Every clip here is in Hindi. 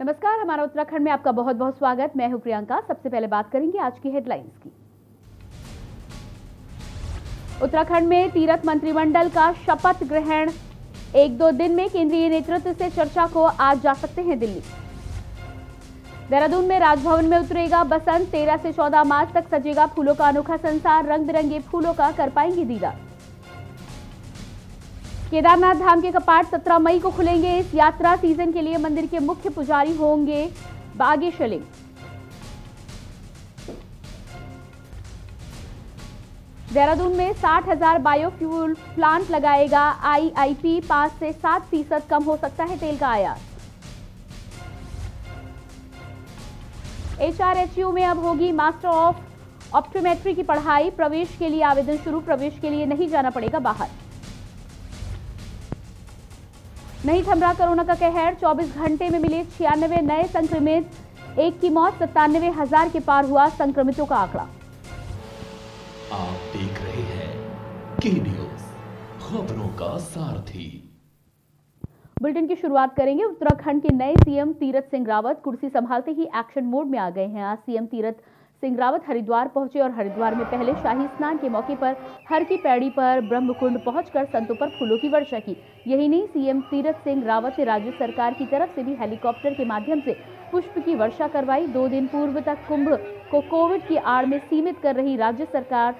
नमस्कार, हमारा उत्तराखंड में आपका बहुत बहुत स्वागत। मैं हूं प्रियंका। सबसे पहले बात करेंगे आज की हेडलाइंस की। उत्तराखंड में तीरथ मंत्रिमंडल का शपथ ग्रहण। 1-2 दिन में केंद्रीय नेतृत्व से चर्चा को आज जा सकते हैं दिल्ली। देहरादून में राजभवन में उतरेगा बसंत। 13 से 14 मार्च तक सजेगा फूलों का अनोखा संसार। रंग बिरंगे फूलों का कर पाएंगे दीदार। केदारनाथ धाम के कपाट 17 मई को खुलेंगे। इस यात्रा सीजन के लिए मंदिर के मुख्य पुजारी होंगे बागेश्वरलिंग। देहरादून में 60,000 बायोफ्यूल प्लांट लगाएगा आईआईपी। 5 से 7% कम हो सकता है तेल का आयात। एचआरएचयू में अब होगी मास्टर ऑफ ऑप्टोमेट्री की पढ़ाई। प्रवेश के लिए आवेदन शुरू। प्रवेश के लिए नहीं जाना पड़ेगा बाहर। नहीं थम रहा कोरोना का कहर। 24 घंटे में मिले 96 नए संक्रमित। एक की मौत। 97,000 के पार हुआ संक्रमितों का आंकड़ा। आप देख रहे हैं के न्यूज, खबरों का सारथी। बुलेटिन की शुरुआत करेंगे। उत्तराखंड के नए सीएम तीरथ सिंह रावत कुर्सी संभालते ही एक्शन मोड में आ गए हैं। आज सीएम तीरथ सिंह रावत हरिद्वार पहुंचे और हरिद्वार में पहले शाही स्नान के मौके पर हर की पैड़ी पर ब्रह्मकुंड पहुंचकर संतों पर फूलों की वर्षा की। यही नहीं, सीएम तीरथ सिंह रावत ने राज्य सरकार की तरफ से भी हेलीकॉप्टर के माध्यम से पुष्प की वर्षा करवाई। 2 दिन पूर्व तक कुंभ को कोविड की आड़ में सीमित कर रही राज्य सरकार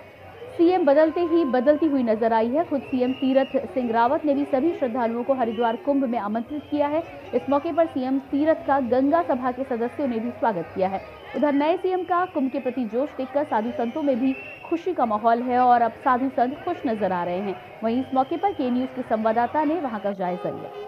सीएम बदलते ही बदलती हुई नजर आई है। खुद सीएम तीरथ सिंह रावत ने भी सभी श्रद्धालुओं को हरिद्वार कुंभ में आमंत्रित किया है। इस मौके पर सीएम तीरथ का गंगा सभा के सदस्यों ने भी स्वागत किया है। उधर नए सीएम का कुंभ के प्रति जोश देखकर साधु संतों में भी खुशी का माहौल है और अब साधु संत खुश नजर आ रहे हैं। वहीं इस मौके पर के न्यूज के संवाददाता ने वहां का जायजा लिया।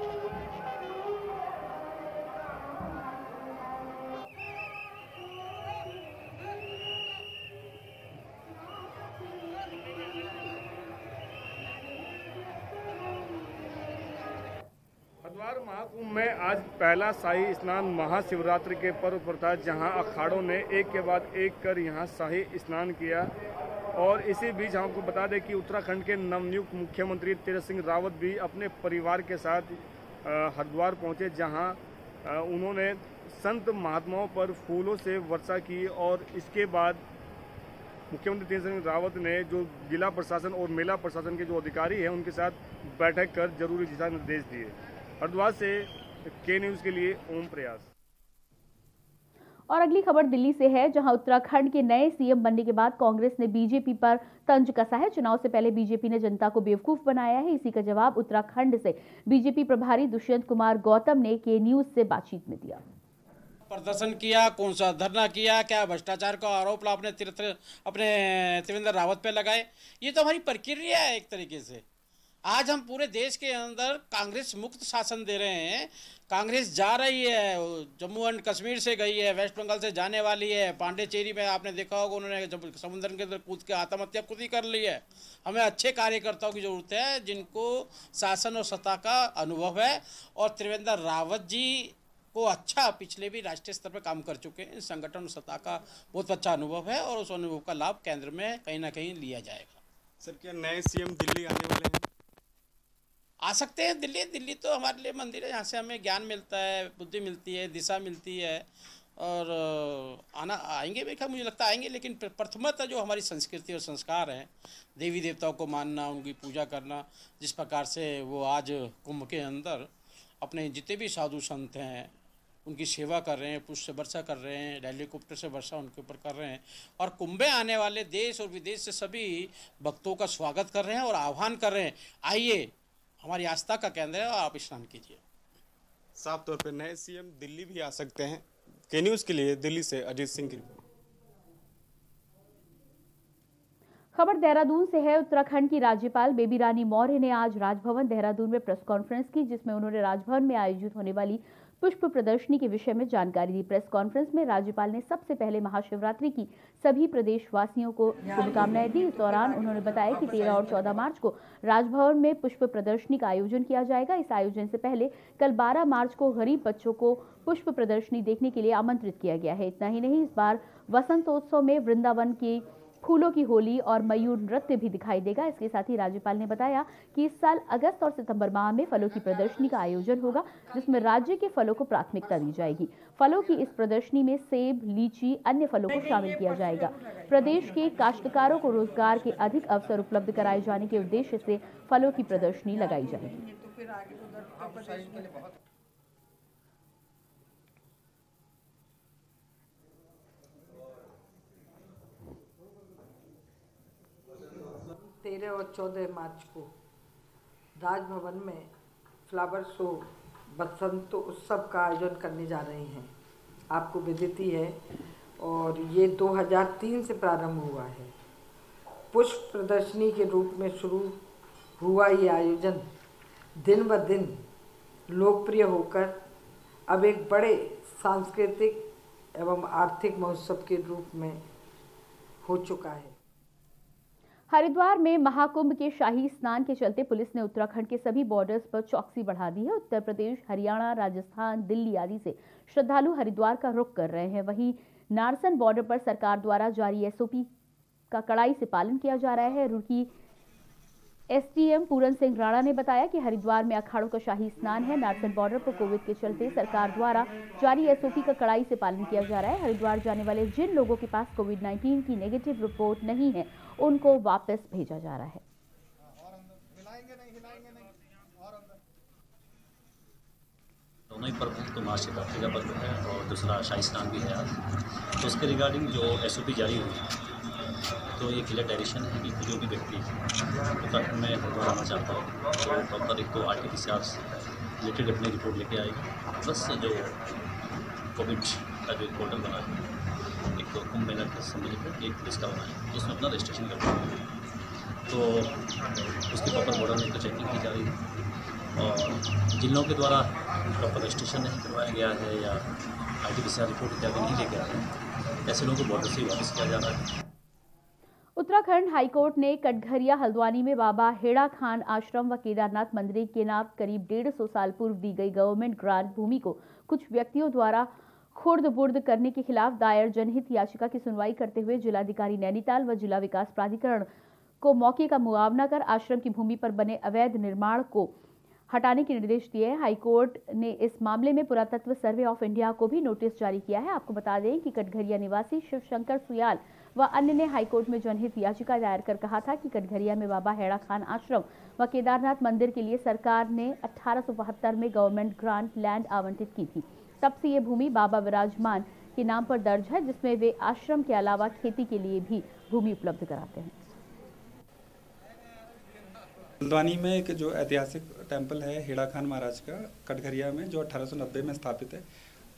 हरिद्वार महाकुंभ में आज पहला शाही स्नान महाशिवरात्रि के पर्व पर था, जहां अखाड़ों ने एक के बाद एक कर यहां शाही स्नान किया। और इसी बीच हम आपको बता दें कि उत्तराखंड के नवनियुक्त मुख्यमंत्री तीरथ सिंह रावत भी अपने परिवार के साथ हरिद्वार पहुंचे, जहां उन्होंने संत महात्माओं पर फूलों से वर्षा की। और इसके बाद मुख्यमंत्री तीरथ सिंह रावत ने जो जिला प्रशासन और मेला प्रशासन के जो अधिकारी हैं उनके साथ बैठक कर जरूरी दिशा निर्देश दिए। हरिद्वार से के न्यूज के लिए ओम प्रयास। और अगली खबर दिल्ली से है, जहां उत्तराखंड के नए सीएम बनने के बाद कांग्रेस ने बीजेपी पर तंज कसा है। चुनाव से पहले बीजेपी ने जनता को बेवकूफ बनाया है। इसी का जवाब उत्तराखंड से बीजेपी प्रभारी दुष्यंत कुमार गौतम ने के न्यूज से बातचीत में दिया। प्रदर्शन किया, कौन सा धरना किया, क्या भ्रष्टाचार का आरोप अपने त्रिवेंद्र रावत पे लगाए। ये तो हमारी प्रक्रिया है एक तरीके से। आज हम पूरे देश के अंदर कांग्रेस मुक्त शासन दे रहे हैं। कांग्रेस जा रही है, जम्मू एंड कश्मीर से गई है, वेस्ट बंगाल से जाने वाली है। पांडेचेरी में आपने देखा होगा, उन्होंने जब समुद्र के अंदर कूद के आत्महत्या खुद ही कर ली है। हमें अच्छे कार्यकर्ताओं की जरूरत है, जिनको शासन और सत्ता का अनुभव है। और त्रिवेंद्र रावत जी को अच्छा पिछले भी राष्ट्रीय स्तर पर काम कर चुके हैं। संगठन और सत्ता का बहुत अच्छा अनुभव है और उस अनुभव का लाभ केंद्र में कहीं ना कहीं लिया जाएगा। सर, क्या नए सीएम दिल्ली आने वाले हैं? आ सकते हैं दिल्ली। दिल्ली तो हमारे लिए मंदिर है, यहाँ से हमें ज्ञान मिलता है, बुद्धि मिलती है, दिशा मिलती है। और आएंगे भी, मुझे लगता है आएंगे। लेकिन प्रथमतः जो हमारी संस्कृति और संस्कार हैं, देवी देवताओं को मानना, उनकी पूजा करना, जिस प्रकार से वो आज कुंभ के अंदर अपने जितने भी साधु संत हैं उनकी सेवा कर रहे हैं, पुष्प से वर्षा कर रहे हैं, हेलीकॉप्टर से वर्षा उनके ऊपर कर रहे हैं। और कुंभ में आने वाले देश और विदेश से सभी भक्तों का स्वागत कर रहे हैं और आह्वान कर रहे हैं, आइए, हमारी आस्था का केंद्र है और आप स्नान कीजिए। साफ तौर पे नए सीएम दिल्ली भी आ सकते हैं। के न्यूज के लिए दिल्ली से अजीत सिंह की रिपोर्ट। खबर देहरादून से है। उत्तराखंड की राज्यपाल बेबी रानी मौर्य ने आज राजभवन देहरादून में प्रेस कॉन्फ्रेंस की, जिसमें उन्होंने राजभवन में आयोजित होने वाली पुष्प प्रदर्शनी के विषय में जानकारी दी। प्रेस कॉन्फ्रेंस में राज्यपाल ने सबसे पहले महाशिवरात्रि की सभी प्रदेशवासियों को शुभकामनाएं दी। इस दौरान उन्होंने बताया कि 13 और 14 मार्च को राजभवन में पुष्प प्रदर्शनी का आयोजन किया जाएगा। इस आयोजन से पहले कल 12 मार्च को गरीब बच्चों को पुष्प प्रदर्शनी देखने के लिए आमंत्रित किया गया है। इतना ही नहीं, इस बार वसंतोत्सव में वृंदावन के फूलों की होली और मयूर नृत्य भी दिखाई देगा। इसके साथ ही राज्यपाल ने बताया कि इस साल अगस्त और सितंबर माह में फलों की प्रदर्शनी का आयोजन होगा, जिसमें राज्य के फलों को प्राथमिकता दी जाएगी। फलों की इस प्रदर्शनी में सेब, लीची, अन्य फलों को शामिल किया जाएगा। प्रदेश के काश्तकारों को रोजगार के अधिक अवसर उपलब्ध कराए जाने के उद्देश्य से फलों की प्रदर्शनी लगाई जाएगी। 13 और 14 मार्च को राजभवन में फ्लावर शो बसंत उत्सव का आयोजन करने जा रहे हैं। आपको विदित ही है और ये 2003 से प्रारंभ हुआ है। पुष्प प्रदर्शनी के रूप में शुरू हुआ ये आयोजन दिन ब दिन लोकप्रिय होकर अब एक बड़े सांस्कृतिक एवं आर्थिक महोत्सव के रूप में हो चुका है। हरिद्वार में महाकुंभ के शाही स्नान के चलते पुलिस ने उत्तराखंड के सभी बॉर्डर्स पर चौकसी बढ़ा दी है। उत्तर प्रदेश, हरियाणा, राजस्थान, दिल्ली आदि से श्रद्धालु हरिद्वार का रुख कर रहे हैं। वहीं नारसन बॉर्डर पर सरकार द्वारा जारी एसओपी का कड़ाई से पालन किया जा रहा है। रुड़की एसडीएम पूरन सिंह राणा ने बताया कि हरिद्वार में अखाड़ों का शाही स्नान है। नारसन बॉर्डर पर कोविड के चलते सरकार द्वारा जारी एसओपी का कड़ाई से पालन किया जा रहा है। हरिद्वार जाने वाले जिन लोगों के पास कोविड-19 की नेगेटिव रिपोर्ट नहीं है, उनको वापस भेजा जा रहा है। दोनों ही पर्व हैं, तो महाशिवरात्रि का पर्व है और दूसरा शाही स्नान भी है आज। तो उसके रिगार्डिंग जो एसओपी जारी हुई तो ये क्लियर डायरेक्शन है कि जो भी व्यक्ति उत्तराखंड में हरिद्वार आना चाहता हो तो प्रॉपर एक तो RT-PCR रिलेटेड अपनी रिपोर्ट लेके आएगा, प्लस जो कोविड का जो पोर्टल बना है, एक तो कुंभ मेला के संबंधित एक पुलिस का बना है, तो उसमें अपना रजिस्ट्रेशन करना है। तो उसकी प्रॉपर बॉर्डर में तो चेकिंग की जा रही है और जिन लोगों के द्वारा प्रॉपर रजिस्ट्रेशन नहीं करवाया गया है या RT-PCR रिपोर्ट इत्यादि नहीं लेके आए हैं, ऐसे लोगों को बॉर्डर से वापस किया जा रहा है। उत्तराखंड हाईकोर्ट ने कटघरिया हल्द्वानी में बाबा हेड़ा खान आश्रम व केदारनाथ मंदिर के नाम करीब 150 साल पूर्व दी गई गवर्नमेंट ग्रांट भूमि को कुछ व्यक्तियों द्वारा खुर्द-बुर्द करने के खिलाफ दायर जनहित याचिका की सुनवाई करते हुए जिलाधिकारी नैनीताल व जिला विकास प्राधिकरण को मौके का मुआवजा कर आश्रम की भूमि पर बने अवैध निर्माण को हटाने के निर्देश दिए हैं। हाईकोर्ट ने इस मामले में पुरातत्व सर्वे ऑफ इंडिया को भी नोटिस जारी किया है। आपको बता दें कि कटघरिया निवासी शिवशंकर सुयाल व अन्य ने हाईकोर्ट में जनहित याचिका दायर कर कहा था कि कटघरिया में बाबा हेड़ा खान आश्रम व केदारनाथ मंदिर के लिए सरकार ने 1872 में गवर्नमेंट ग्रांट लैंड आवंटित की थी। तब से ये भूमि बाबा विराजमान के नाम पर दर्ज है, जिसमें वे आश्रम के अलावा खेती के लिए भी भूमि उपलब्ध कराते हैं। हल्द्वानी में एक जो ऐतिहासिक टेंपल है हेड़ा खान महाराज का कटघरिया में, जो 1890 में स्थापित है,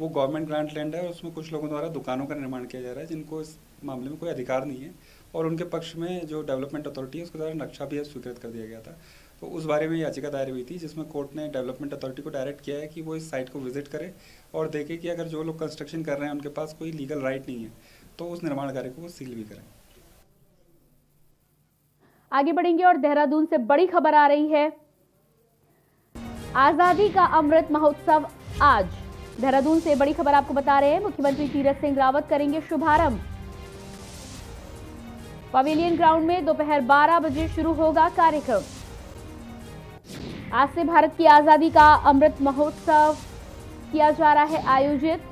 वो गवर्नमेंट ग्रांट लैंड है और उसमें कुछ लोगों द्वारा दुकानों का निर्माण किया जा रहा है जिनको इस मामले में कोई अधिकार नहीं है और उनके पक्ष में जो डेवलपमेंट अथॉरिटी है उसके द्वारा नक्शा भी स्वीकृत कर दिया गया था। तो उस बारे में याचिका दायर हुई थी जिसमें कोर्ट ने डेवलपमेंट अथॉरिटी को डायरेक्ट किया है कि वो इस साइट को विजिट करे और देखे कि अगर जो लोग कंस्ट्रक्शन कर रहे हैं उनके पास कोई लीगल राइट नहीं है तो उस निर्माण कार्य को वो सील भी करें। आगे बढ़ेंगे और देहरादून से बड़ी खबर आ रही है। आजादी का अमृत महोत्सव आज। देहरादून से बड़ी खबर आपको बता रहे हैं, मुख्यमंत्री तीरथ सिंह रावत करेंगे शुभारंभ। पवेलियन ग्राउंड में दोपहर 12 बजे शुरू होगा कार्यक्रम। आज से भारत की आजादी का अमृत महोत्सव किया जा रहा है आयोजित।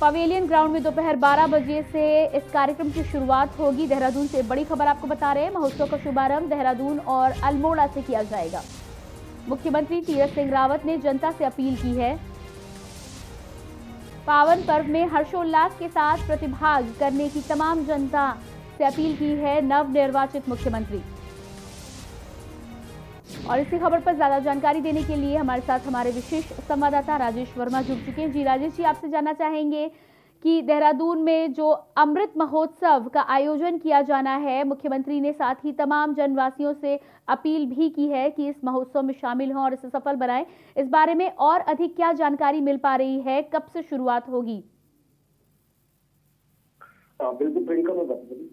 पवेलियन ग्राउंड में दोपहर 12 बजे से इस कार्यक्रम की शुरुआत होगी। देहरादून से बड़ी खबर आपको बता रहे हैं, महोत्सव का शुभारंभ देहरादून और अल्मोड़ा से किया जाएगा। मुख्यमंत्री तीरथ सिंह रावत ने जनता से अपील की है, पावन पर्व में हर्षोल्लास के साथ प्रतिभाग करने की तमाम जनता से अपील की है नवनिर्वाचित मुख्यमंत्री। और इसी खबर पर ज्यादा जानकारी देने के लिए हमारे साथ हमारे विशेष संवाददाता राजेश वर्मा जुड़ चुके हैं। जी राजेश जी, आपसे जानना चाहेंगे कि देहरादून में जो अमृत महोत्सव का आयोजन किया जाना है, मुख्यमंत्री ने साथ ही तमाम जनवासियों से अपील भी की है कि इस महोत्सव में शामिल हों और इसे सफल बनाएं। इस बारे में और अधिक क्या जानकारी मिल पा रही है, कब से शुरुआत होगी? बिल्कुल प्रियंका, मैं बता दूं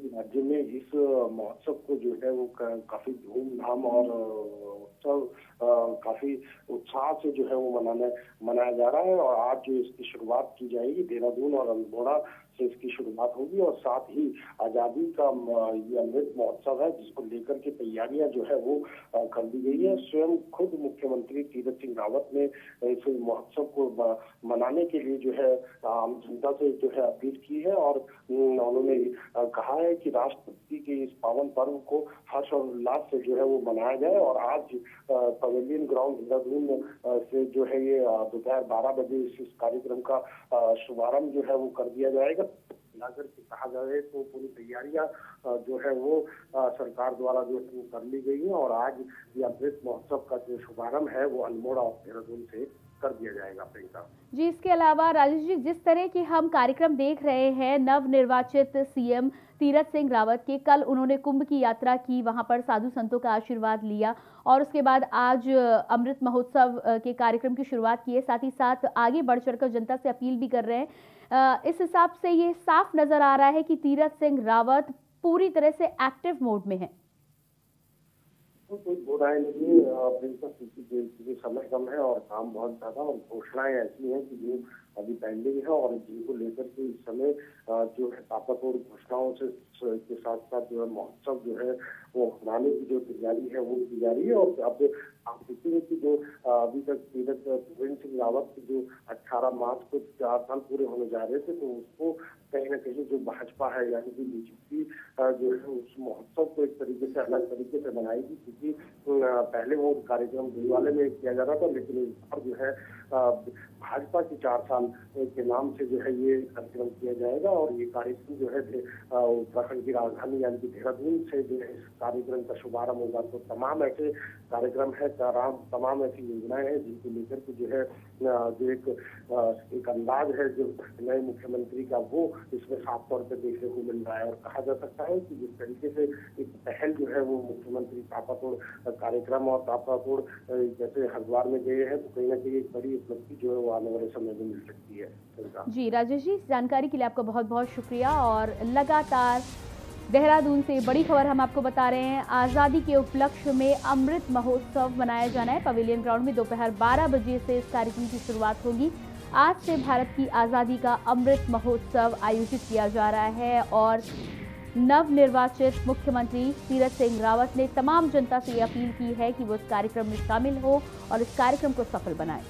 राज्य में इस महोत्सव को जो है वो काफी धूमधाम और उत्सव काफी उत्साह से जो है वो मनाया जा रहा है। और आज जो इसकी शुरुआत की जाएगी देहरादून और अल्मोड़ा से इसकी शुरुआत होगी और साथ ही आजादी का ये अमृत महोत्सव है जिसको लेकर के तैयारियां जो है वो कर दी गई है। स्वयं खुद मुख्यमंत्री तीरथ सिंह रावत ने इस महोत्सव को मनाने के लिए जो है आम जनता से जो है अपील की है और उन्होंने कहा है कि राष्ट्रपति के इस पावन पर्व को हर्ष और उल्लास से जो है वो मनाया जाए। और आज पवेलियन ग्राउंड देहरादून से जो है ये दोपहर 12 बजे इस कार्यक्रम का शुभारंभ जो है वो कर दिया जाएगा। मिलाकर के कहा जाए तो पूरी तैयारियां जो है वो सरकार द्वारा जो है वो कर ली गई है और आज ये अमृत महोत्सव का जो शुभारंभ है वो अल्मोड़ा और देहरादून से कर दिया जाएगा। प्रियंका जी, इसके अलावा राजेश जी, जिस तरह के हम कार्यक्रम देख रहे हैं, नव निर्वाचित सीएम तीरथ सिंह रावत के कल उन्होंने कुंभ की यात्रा की, वहां पर साधु संतों का आशीर्वाद लिया और उसके बाद आज अमृत महोत्सव के कार्यक्रम की शुरुआत की है। साथ ही साथ आगे बढ़ चढ़कर जनता से अपील भी कर रहे हैं। इस हिसाब से ये साफ नजर आ रहा है कि तीरथ सिंह रावत पूरी तरह से एक्टिव मोड में है। तो कोई दो राय नहीं क्योंकि समय कम है और काम बहुत ज्यादा और घोषणाएं ऐसी हैं कि जो अभी पेंडिंग है और जिनको लेकर के इस समय जो है ताबड़तोड़ घोषणाओं से के साथ साथ जो है महोत्सव जो है वो मनाने की जो तैयारी है वो की जा रही है। और अब आप देखेंगे कि जो अभी तक तीरथ सिंह रावत की जो 18 मार्च को 4 साल पूरे होने जा रहे थे तो उसको कहीं ना कहीं जो भाजपा है यानी कि बीजेपी जो है उस महोत्सव को एक तरीके से अलग तरीके से बनाएगी क्योंकि पहले वो कार्यक्रम दिलवाले में किया जा रहा था लेकिन इस बार जो है भाजपा की 4 साल के नाम से जो है ये कार्यक्रम किया जाएगा। और ये कार्यक्रम जो है उत्तराखंड की राजधानी यानी कि देहरादून से जो है इस कार्यक्रम का शुभारंभ होगा। तो तमाम ऐसे कार्यक्रम है, तमाम ऐसी योजनाएं हैं जिनको लेकर के जो है जो एक अंदाज है जो नए मुख्यमंत्री का वो इसमें साफ तौर पर देखने को मिल रहा है। और कहा जा सकता है कि जिस तरीके से एक पहल जो है वो मुख्यमंत्री ताबड़तोड़ कार्यक्रम और ताबड़तोड़ जैसे हरिद्वार में गए हैं तो कहीं ना कहीं एक बड़ी उपलब्धि जो है वो आने वाले समय में मिल सकती है। जी राजेश जी, इस जानकारी के लिए आपका बहुत बहुत शुक्रिया। और लगातार देहरादून से बड़ी खबर हम आपको बता रहे हैं। आज़ादी के उपलक्ष्य में अमृत महोत्सव मनाया जाना है। पवेलियन ग्राउंड में दोपहर 12 बजे से इस कार्यक्रम की शुरुआत होगी। आज से भारत की आज़ादी का अमृत महोत्सव आयोजित किया जा रहा है और नवनिर्वाचित मुख्यमंत्री तीरथ सिंह रावत ने तमाम जनता से ये अपील की है कि वो इस कार्यक्रम में शामिल हो और इस कार्यक्रम को सफल बनाए।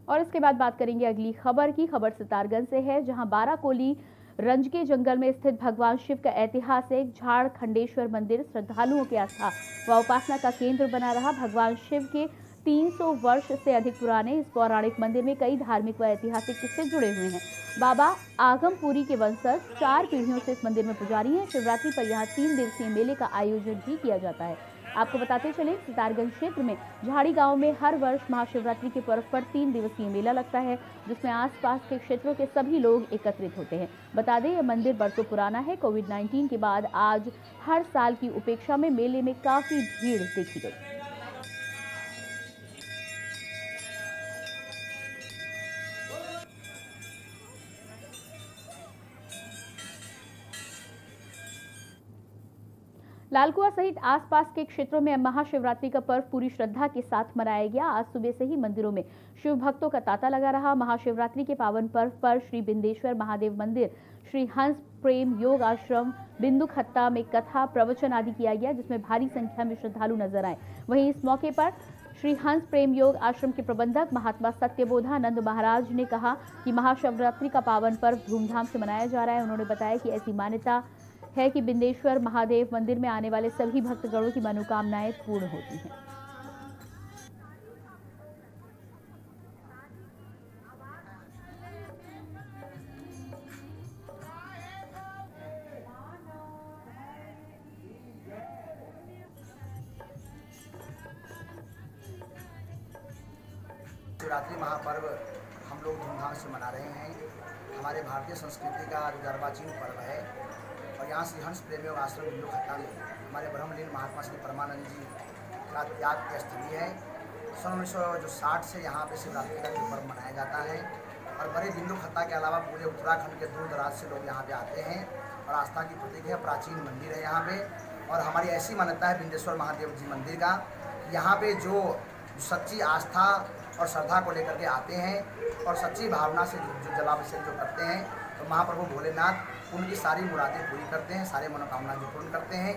और इसके बाद बात करेंगे अगली खबर की। खबर सितारगंज से है, जहां बाराकोली रंजके जंगल में स्थित भगवान शिव का ऐतिहासिक झारखंडेश्वर मंदिर श्रद्धालुओं की आस्था व उपासना का केंद्र बना रहा। भगवान शिव के 300 वर्ष से अधिक पुराने इस पौराणिक मंदिर में कई धार्मिक व ऐतिहासिक किस्से जुड़े हुए हैं। बाबा आगमपुरी के वंशज 4 पीढ़ियों से इस मंदिर में पुजारी हैं। शिवरात्रि पर यहाँ 3 दिवसीय मेले का आयोजन भी किया जाता है। आपको बताते चले, सितारगंज क्षेत्र में झाड़ी गांव में हर वर्ष महाशिवरात्रि के पर्व पर 3 दिवसीय मेला लगता है जिसमें आसपास के क्षेत्रों के सभी लोग एकत्रित होते हैं। बता दें, यह मंदिर बरसों पुराना है। कोविड-19 के बाद आज हर साल की उपेक्षा में मेले में काफी भीड़ देखी गई। लालकुआ सहित आसपास के क्षेत्रों में महाशिवरात्रि का पर्व पूरी श्रद्धा के साथ मनाया गया। आज सुबह से ही मंदिरों में शिव भक्तों का तांता लगा रहा। महाशिवरात्रि के पावन पर्व पर श्री बिंदेश्वर महादेव मंदिर, श्री हंस प्रेम योग आश्रम बिंदुखत्ता में कथा प्रवचन आदि किया गया जिसमें भारी संख्या में श्रद्धालु नजर आए। वहीं इस मौके पर श्री हंस प्रेम योग आश्रम के प्रबंधक महात्मा सत्यबोधानंद महाराज ने कहा कि महाशिवरात्रि का पावन पर्व धूमधाम से मनाया जा रहा है। उन्होंने बताया कि ऐसी मान्यता है कि बिंदेश्वर महादेव मंदिर में आने वाले सभी भक्तगणों की मनोकामनाएं पूर्ण होती हैं। शिवरात्रि महापर्व हम लोग धूमधाम से मना रहे हैं। हमारे भारतीय संस्कृति का अर्वाचीन पर्व है और यहाँ श्री हंस प्रेम योग आश्रम बिंदुखत्ता में हमारे ब्रह्मलीन महात्मा श्री परमानंद जी का त्याग की स्थली है। सन 1960 से यहाँ पे शिवरात्रि का पर्व मनाया जाता है और बड़े बिंदुखत्ता के अलावा पूरे उत्तराखंड के दूर दराज से लोग यहाँ पे आते हैं और आस्था की प्रतीक है, प्राचीन मंदिर है यहाँ पे। और हमारी ऐसी मान्यता है बिंदेश्वर महादेव जी मंदिर का, यहाँ पे जो सच्ची आस्था और श्रद्धा को लेकर के आते हैं और सच्ची भावना से जो जलाभिषेक जो करते हैं, तो महाप्रभु भोलेनाथ उनकी सारी मुरादें पूरी करते हैं, सारे मनोकामना जो पूर्ण करते हैं।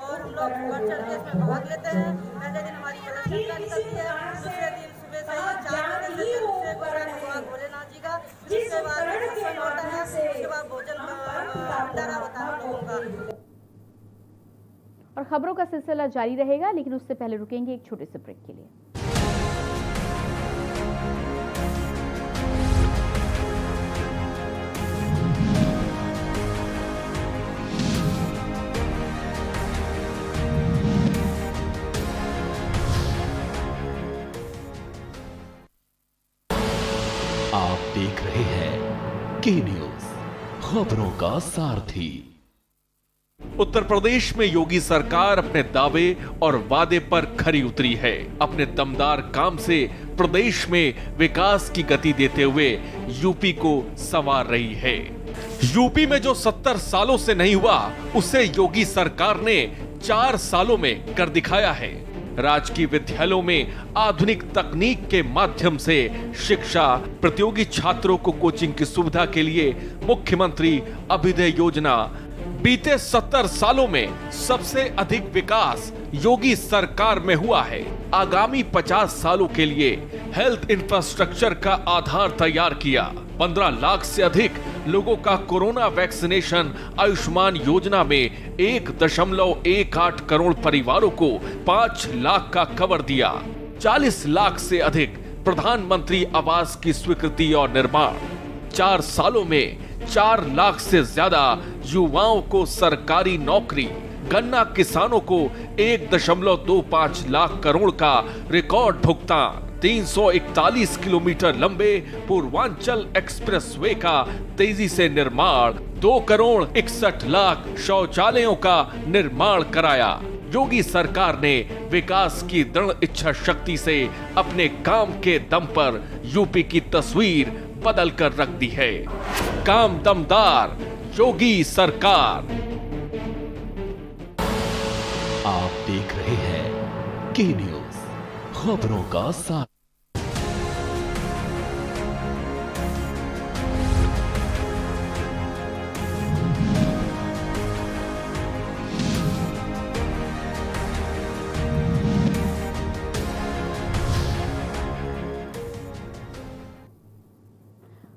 और हम लोग बढ़ चढ़ के इसमें भाग लेते हैं। पहले दिन हमारी कलश यात्रा निकलती है, दूसरे दिन सुबह से ही 4 बजे से दूसरे भगवान भोलेनाथ जी का, उसके बाद सत्संग होता है, उसके बाद भोजन भंडारा होता है हम लोगों का। और खबरों का सिलसिला जारी रहेगा, लेकिन उससे पहले रुकेंगे एक छोटे से ब्रेक के लिए। आप देख रहे हैं के न्यूज, खबरों का सारथी। उत्तर प्रदेश में योगी सरकार अपने दावे और वादे पर खरी उतरी है। अपने दमदार काम से प्रदेश में विकास की गति देते हुए यूपी को संवार रही है। यूपी में जो 70 सालों से नहीं हुआ, उसे योगी सरकार ने 4 सालों में कर दिखाया है। राजकीय विद्यालयों में आधुनिक तकनीक के माध्यम से शिक्षा, प्रतियोगी छात्रों को कोचिंग की सुविधा के लिए मुख्यमंत्री अभ्युदय योजना। बीते 70 सालों में सबसे अधिक विकास योगी सरकार में हुआ है। आगामी 50 सालों के लिए हेल्थ इंफ्रास्ट्रक्चर का आधार तैयार किया। 15 लाख से अधिक लोगों का कोरोना वैक्सीनेशन। आयुष्मान योजना में 1.18 करोड़ परिवारों को 5 लाख का कवर दिया। 40 लाख से अधिक प्रधानमंत्री आवास की स्वीकृति और निर्माण। 4 सालों में 4 लाख से ज्यादा युवाओं को सरकारी नौकरी। गन्ना किसानों को 1.25 लाख करोड़ का रिकॉर्ड भुगतान। 341 किलोमीटर लंबे पूर्वांचल एक्सप्रेसवे का तेजी से निर्माण। 2 करोड़ 61 लाख शौचालयों का निर्माण कराया। योगी सरकार ने विकास की दृढ़ इच्छा शक्ति से अपने काम के दम पर यूपी की तस्वीर बदल कर रख दी है। काम दमदार, योगी सरकार। आप देख रहे हैं के न्यूज, खबरों का साथ।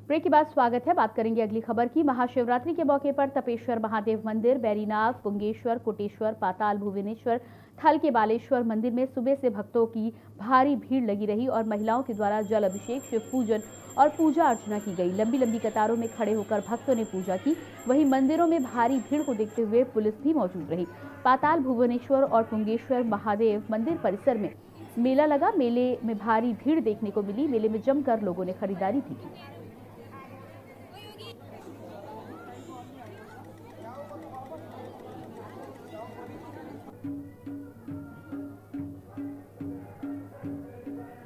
ब्रेक के बाद स्वागत है। बात करेंगे अगली खबर की। महाशिवरात्रि के मौके पर तपेश्वर महादेव मंदिर, बैरीनाथ, पुंगेश्वर, कोटेश्वर, पाताल भुवनेश्वर, थल के बालेश्वर मंदिर में सुबह से भक्तों की भारी भीड़ लगी रही और महिलाओं के द्वारा जल अभिषेक, शिव पूजन और पूजा अर्चना की गई। लंबी लंबी कतारों में खड़े होकर भक्तों ने पूजा की। वहीं मंदिरों में भारी भीड़ को देखते हुए पुलिस भी मौजूद रही। पाताल भुवनेश्वर और पुंगेश्वर महादेव मंदिर परिसर में मेला लगा। मेले में भारी भीड़ देखने को मिली। मेले में जमकर लोगों ने खरीदारी भी की।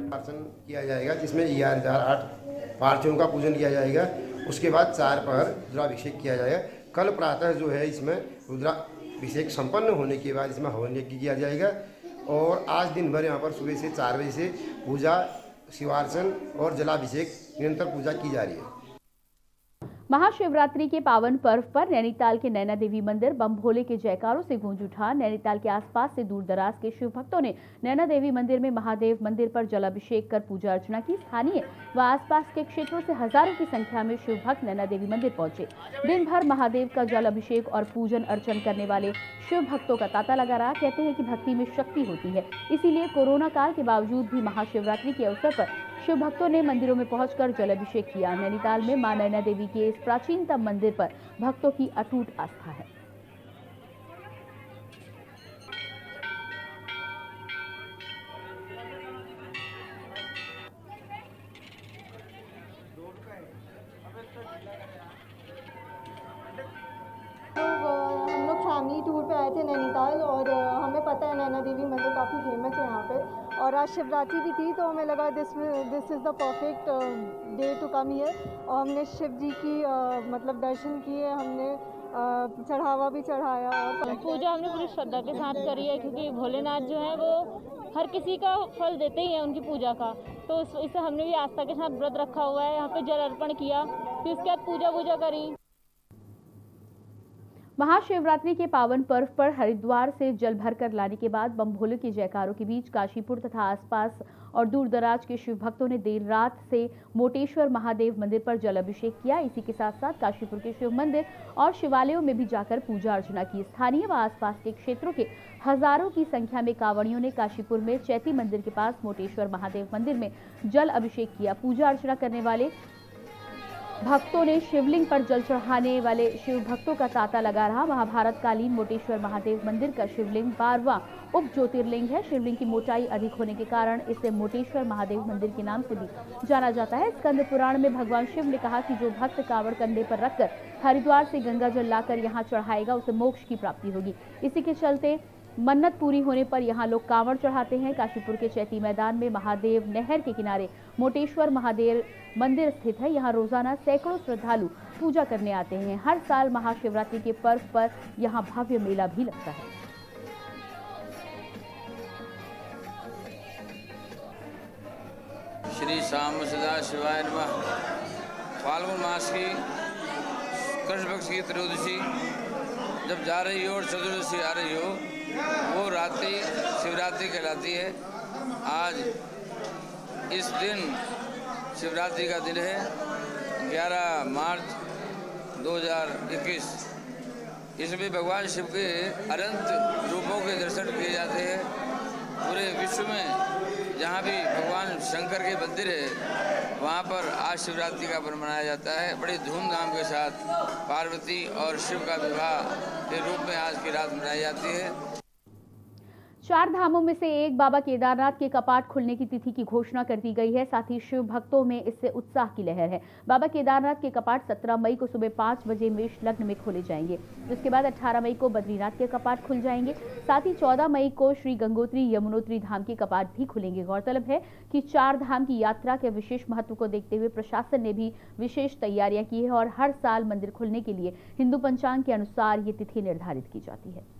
अर्चन किया जाएगा, जिसमें 11,008 पार्थियों का पूजन किया जाएगा। उसके बाद 4 पहर रुद्राभिषेक किया जाएगा। कल प्रातः जो है इसमें रुद्राभिषेक संपन्न होने के बाद इसमें हवन यज्ञ किया जाएगा। और आज दिन भर यहाँ पर सुबह से 4 बजे से पूजा, शिवार्चन और जलाभिषेक निरंतर पूजा की जा रही है। महाशिवरात्रि के पावन पर्व पर नैनीताल के नैना देवी मंदिर बम भोले के जयकारों से गूंज उठा। नैनीताल के आसपास से दूर दराज के शिव भक्तों ने नैना देवी मंदिर में महादेव मंदिर पर जलाभिषेक कर पूजा अर्चना की। स्थानीय व आसपास के क्षेत्रों से हजारों की संख्या में शिव भक्त नैना देवी मंदिर पहुंचे। दिन भर महादेव का जल अभिषेक और पूजन अर्चन करने वाले शिव भक्तों का तांता लगा रहा। कहते हैं कि भक्ति में शक्ति होती है, इसीलिए कोरोना काल के बावजूद भी महाशिवरात्रि के अवसर पर शिव भक्तों ने मंदिरों में पहुंचकर जल अभिषेक किया। नैनीताल में मां नैना देवी के इस प्राचीनतम मंदिर पर भक्तों की अटूट आस्था है। आए थे नैनीताल, और हमें पता है नैना देवी मंदिर काफ़ी फेमस है यहाँ पे, और आज शिवरात्रि भी थी, तो हमें लगा this is the perfect day to come here. और हमने शिव जी की मतलब दर्शन किए, हमने चढ़ावा भी चढ़ाया, और पूजा हमने पूरी श्रद्धा के साथ करी है, क्योंकि भोलेनाथ जो है वो हर किसी का फल देते ही हैं उनकी पूजा का, तो इससे हमने भी आस्था के साथ व्रत रखा हुआ है, यहाँ पे जल अर्पण किया, फिर उसके बाद पूजा करी। महाशिवरात्रि के पावन पर्व पर हरिद्वार से जल भरकर लाने के बाद बम भोले के जयकारों के बीच काशीपुर तथा आसपास और दूर दराज के शिव भक्तों ने देर रात से मोटेश्वर महादेव मंदिर पर जल अभिषेक किया। इसी के साथ साथ काशीपुर के शिव मंदिर और शिवालयों में भी जाकर पूजा अर्चना की। स्थानीय व आसपास के क्षेत्रों के हजारों की संख्या में कांवड़ियों ने काशीपुर में चैती मंदिर के पास मोटेश्वर महादेव मंदिर में जल अभिषेक किया। पूजा अर्चना करने वाले भक्तों ने शिवलिंग पर जल चढ़ाने वाले शिव भक्तों का तांता लगा रहा। महाभारत कालीन मोटेश्वर महादेव मंदिर का शिवलिंग 12वां उप ज्योतिर्लिंग है। शिवलिंग की मोटाई अधिक होने के कारण इसे मोटेश्वर महादेव मंदिर के नाम से भी जाना जाता है। स्कंद पुराण में भगवान शिव ने कहा कि जो भक्त कांवड़ कंधे पर रखकर हरिद्वार से गंगा जल लाकर यहाँ चढ़ाएगा उसे मोक्ष की प्राप्ति होगी। इसी के चलते मन्नत पूरी होने पर यहाँ लोग कांवड़ चढ़ाते हैं। काशीपुर के चैती मैदान में महादेव नहर के किनारे मोटेश्वर महादेव मंदिर स्थित है। यहाँ रोजाना सैकड़ों श्रद्धालु पूजा करने आते हैं। हर साल महाशिवरात्रि के पर्व पर यहाँ भव्य मेला भी लगता है। श्री श्याम सदा शिवाय नमः। फाल्गुन मास की कृष्ण पक्ष की त्रयोदशी जब जा रही हो और चतुर्दशी आ रही हो, वो रात्रि शिवरात्रि कहलाती है। आज इस दिन शिवरात्रि का दिन है 11 मार्च 2021। इसमें भगवान शिव के अनंत रूपों के दर्शन किए जाते हैं। पूरे विश्व में जहाँ भी भगवान शंकर के मंदिर है वहाँ पर आज शिवरात्रि का पर्व मनाया जाता है। बड़ी धूमधाम के साथ पार्वती और शिव का विवाह के रूप में आज की रात मनाई जाती है। 4 धामों में से एक बाबा केदारनाथ के कपाट खुलने की तिथि की घोषणा कर दी गई है। साथ ही शिव भक्तों में इससे उत्साह की लहर है। बाबा केदारनाथ के कपाट 17 मई को सुबह 5 बजे मेष लग्न में खोले जाएंगे। इसके बाद 18 मई को बद्रीनाथ के कपाट खुल जाएंगे। साथ ही 14 मई को श्री गंगोत्री यमुनोत्री धाम के कपाट भी खुलेंगे। गौरतलब है कि 4 धाम की यात्रा के विशेष महत्व को देखते हुए प्रशासन ने भी विशेष तैयारियां की है और हर साल मंदिर खुलने के लिए हिंदू पंचांग के अनुसार ये तिथि निर्धारित की जाती है।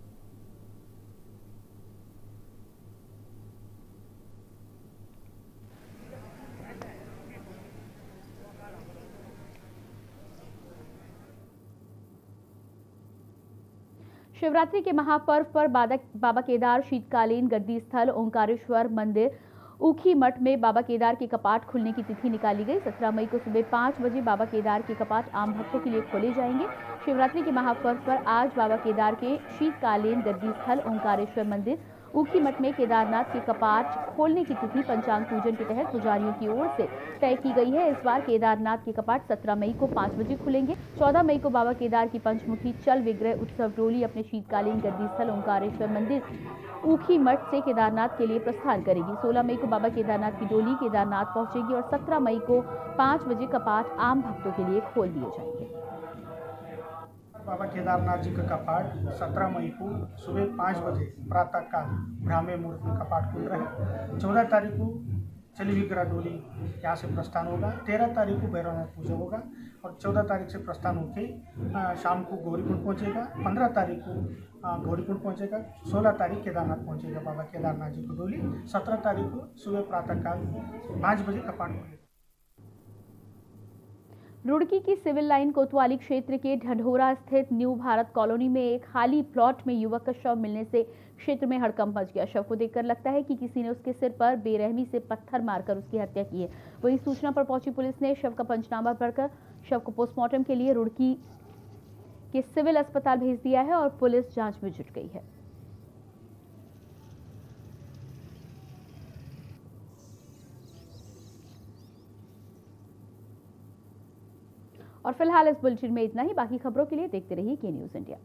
शिवरात्रि के महापर्व पर बाबा केदार शीतकालीन गद्दी स्थल ओंकारेश्वर मंदिर ऊखी मठ में बाबा केदार के कपाट खुलने की तिथि निकाली गई। 17 मई को सुबह 5 बजे बाबा केदार के कपाट आम भक्तों के लिए खोले जाएंगे। शिवरात्रि के महापर्व पर आज बाबा केदार के शीतकालीन गद्दी स्थल ओंकारेश्वर मंदिर ऊखी मठ में केदारनाथ के कपाट खोलने की तिथि पंचांग पूजन के तहत पुजारियों की ओर से तय की गई है। इस बार केदारनाथ के कपाट 17 मई को 5 बजे खुलेंगे। 14 मई को बाबा केदार की पंचमुखी चल विग्रह उत्सव टोली अपने शीतकालीन गद्दी स्थल ओंकारेश्वर मंदिर ऊखी मठ से केदारनाथ के लिए प्रस्थान करेगी। 16 मई को बाबा केदारनाथ की डोली केदारनाथ पहुंचेगी और 17 मई को 5 बजे कपाट आम भक्तों के लिए खोल दिए जाएंगे। बाबा केदारनाथ जी का कपाट 17 मई को सुबह 5 बजे प्रातः काल ब्राह्मी मुहूर्त में कपाट खुल रहे हैं। 14 तारीख को चली विग्रह डोली यहाँ से प्रस्थान होगा। 13 तारीख को भैरवनाथ पूजा होगा और 14 तारीख से प्रस्थान होकर शाम को गौरीकुंड पहुँचेगा। 15 तारीख को गौरीकुंड पहुँचेगा। 16 तारीख केदारनाथ पहुँचेगा बाबा केदारनाथ जी की डोली। 17 तारीख को सुबह प्रातः काल 5 बजे कपाट खुलेगा। रुड़की की सिविल लाइन कोतवाली क्षेत्र के ढंढोरा स्थित न्यू भारत कॉलोनी में एक खाली प्लॉट में युवक का शव मिलने से क्षेत्र में हड़कंप मच गया। शव को देखकर लगता है कि किसी ने उसके सिर पर बेरहमी से पत्थर मारकर उसकी हत्या की है। वहीं सूचना पर पहुंची पुलिस ने शव का पंचनामा कर शव को पोस्टमार्टम के लिए रुड़की के सिविल अस्पताल भेज दिया है और पुलिस जांच में जुट गई है। और फिलहाल इस बुलेटिन में इतना ही। बाकी खबरों के लिए देखते रहिए के न्यूज़ इंडिया।